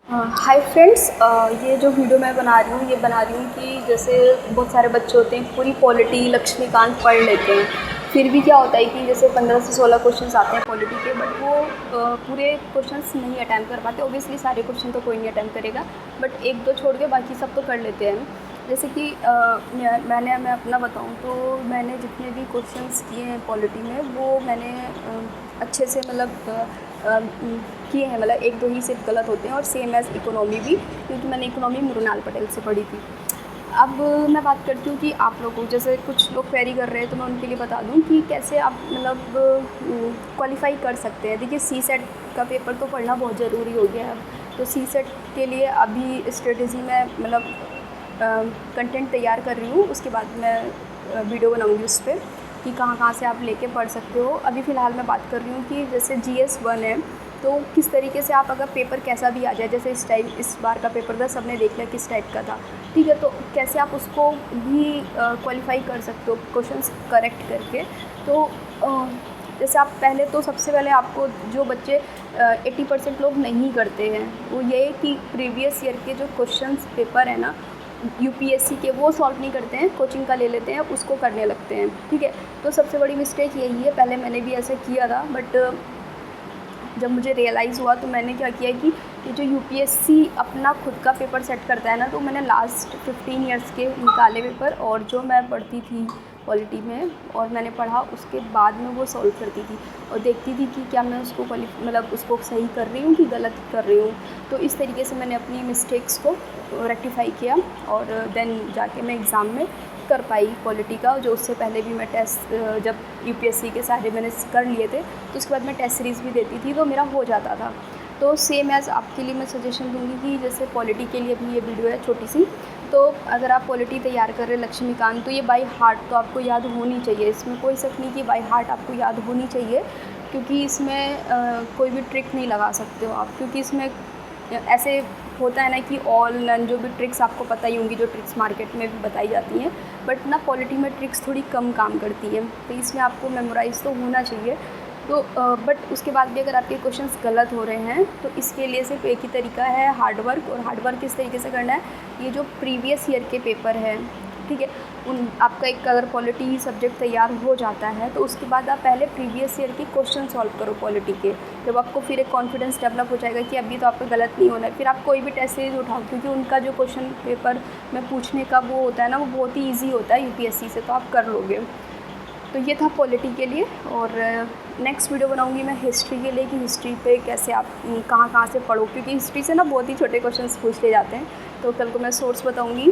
Hi friends, ये जो video मैं बना रही हूँ कि जैसे बहुत सारे बच्चे होते हैं पूरी पॉलिटी लक्ष्मीकांत पढ़ लेते हैं। फिर भी क्या होता है कि जैसे 15 से 16 क्वेश्चंस आते हैं पॉलिटी के, बट वो पूरे क्वेश्चंस नहीं अटैम्प्ट कर पाते। ऑब्वियसली सारे क्वेश्चन तो कोई नहीं अटैम्प्ट करेगा, बट एक दो छोड़ के बाकी सब तो कर लेते हैं। जैसे कि मैं अपना बताऊँ तो मैंने जितने भी क्वेश्चंस किए हैं पॉलिटी में वो मैंने अच्छे से किए हैं। मतलब एक दो ही सिर्फ गलत होते हैं, और सेम एज़ इकोनॉमी भी, क्योंकि मैंने इकोनॉमी मृणाल पटेल से पढ़ी थी। अब मैं बात करती हूँ कि आप लोगों को, जैसे कुछ लोग क्वेरी कर रहे हैं तो मैं उनके लिए बता दूँ कि कैसे आप क्वालिफ़ाई कर सकते हैं। देखिए, सी सेट का पेपर तो पढ़ना बहुत ज़रूरी हो गया है अब। तो सी सेट के लिए अभी स्ट्रेटजी में कंटेंट तैयार कर रही हूँ। उसके बाद मैं वीडियो बनाऊँगी उस पर कि कहाँ से आप लेके पढ़ सकते हो। अभी फ़िलहाल मैं बात कर रही हूँ कि जैसे GS 1 है, तो किस तरीके से आप, अगर पेपर कैसा भी आ जाए, जैसे इस बार का पेपर था, सबने देख लिया किस टाइप का था, ठीक है, तो कैसे आप उसको भी क्वालिफ़ाई कर सकते हो क्वेश्चंस करेक्ट करके। तो जैसे आप पहले तो सबसे पहले आपको, जो बच्चे 80% लोग नहीं करते हैं, वो ये है कि प्रीवियस ईयर के जो क्वेश्चंस पेपर है ना UPSC के, वो सॉल्व नहीं करते हैं, कोचिंग का ले लेते हैं, उसको करने लगते हैं, ठीक है। तो सबसे बड़ी मिस्टेक यही है। पहले मैंने भी ऐसा किया था, बट जब मुझे रियलाइज़ हुआ तो मैंने क्या किया कि ये जो UPSC अपना खुद का पेपर सेट करता है ना, तो मैंने लास्ट 15 इयर्स के निकाले पेपर, और जो मैं पढ़ती थी पॉलिटी में और मैंने पढ़ा, उसके बाद में वो सॉल्व करती थी और देखती थी कि क्या मैं उसको उसको सही कर रही हूँ कि गलत कर रही हूँ। तो इस तरीके से मैंने अपनी मिस्टेक्स को रेक्टिफाई किया, और देन जाके मैं एग्ज़ाम में कर पाई पॉलिटी का। जो उससे पहले भी मैं टेस्ट, जब UPSC के सारे मैंने कर लिए थे, तो उसके बाद मैं टेस्ट सीरीज़ भी देती थी, तो मेरा हो जाता था। तो सेम एज़ आपके लिए मैं सजेशन दूँगी कि जैसे पॉलिटी के लिए भी ये वीडियो है छोटी सी। तो अगर आप पॉलिटी तैयार कर रहे हैं लक्ष्मीकांत, तो ये बाय हार्ट तो आपको याद होनी चाहिए, इसमें कोई शक नहीं कि बाय हार्ट आपको याद होनी चाहिए, क्योंकि इसमें कोई भी ट्रिक नहीं लगा सकते हो आप, क्योंकि इसमें ऐसे होता है ना कि ऑल नन, जो भी ट्रिक्स आपको पता ही होंगी, जो ट्रिक्स मार्केट में भी बताई जाती हैं, बट ना पॉलिटी में ट्रिक्स थोड़ी कम काम करती है। तो इसमें आपको मेमोराइज़ तो होना चाहिए। तो बट उसके बाद भी अगर आपके क्वेश्चंस गलत हो रहे हैं, तो इसके लिए सिर्फ एक ही तरीका है, हार्ड वर्क। और हार्ड वर्क किस तरीके से करना है, ये जो प्रीवियस ईयर के पेपर हैं, ठीक है, उन आपका एक अगर पॉलिटी सब्जेक्ट तैयार हो जाता है, तो उसके बाद आप पहले प्रीवियस ईयर के क्वेश्चन सॉल्व करो पॉलिटी के। जब आपको फिर एक कॉन्फिडेंस डेवलप हो जाएगा कि अभी तो आपका गलत नहीं होना है, फिर आप कोई भी टेस्ट सीरीज उठाओ, क्योंकि उनका जो क्वेश्चन पेपर में पूछने का वो होता है ना, वो बहुत ही ईजी होता है UPSC से, तो आप कर लोगे। तो ये था पॉलिटी के लिए। और नेक्स्ट वीडियो बनाऊंगी मैं हिस्ट्री के लिए, कि हिस्ट्री पे कैसे आप कहाँ से पढ़ो, क्योंकि हिस्ट्री से ना बहुत ही छोटे क्वेश्चंस पूछ ले जाते हैं। तो कल को मैं सोर्स बताऊंगी।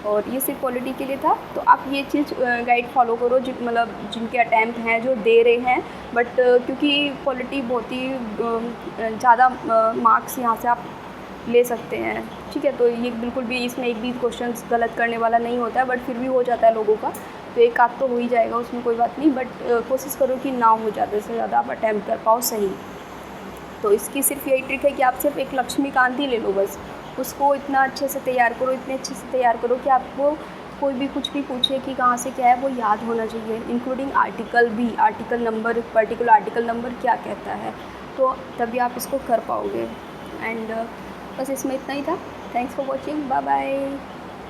और ये सिर्फ पॉलिटी के लिए था। तो आप ये चीज़ गाइड फॉलो करो, जिनके अटैम्प्ट हैं, जो दे रहे हैं, बट क्योंकि पॉलिटी बहुत ही ज़्यादा मार्क्स यहाँ से आप ले सकते हैं, ठीक है। तो ये बिल्कुल भी, इसमें एक भी क्वेश्चन गलत करने वाला नहीं होता है, बट फिर भी हो जाता है लोगों का, तो एक आध तो हो ही जाएगा, उसमें कोई बात नहीं, बट कोशिश करो कि ना हो, ज़्यादा से ज़्यादा आप अटैम्प्ट कर पाओ सही। तो इसकी सिर्फ यही ट्रिक है कि आप सिर्फ एक लक्ष्मीकांत ही ले लो बस, उसको इतना अच्छे से तैयार करो, इतने अच्छे से तैयार करो कि आपको कोई भी कुछ भी पूछे कि कहाँ से क्या है, वो याद होना चाहिए, इंक्लूडिंग आर्टिकल भी, article number, particular article number क्या कहता है, तो तभी आप इसको कर पाओगे। एंड बस इसमें इतना ही था। Thanks for watching, bye bye.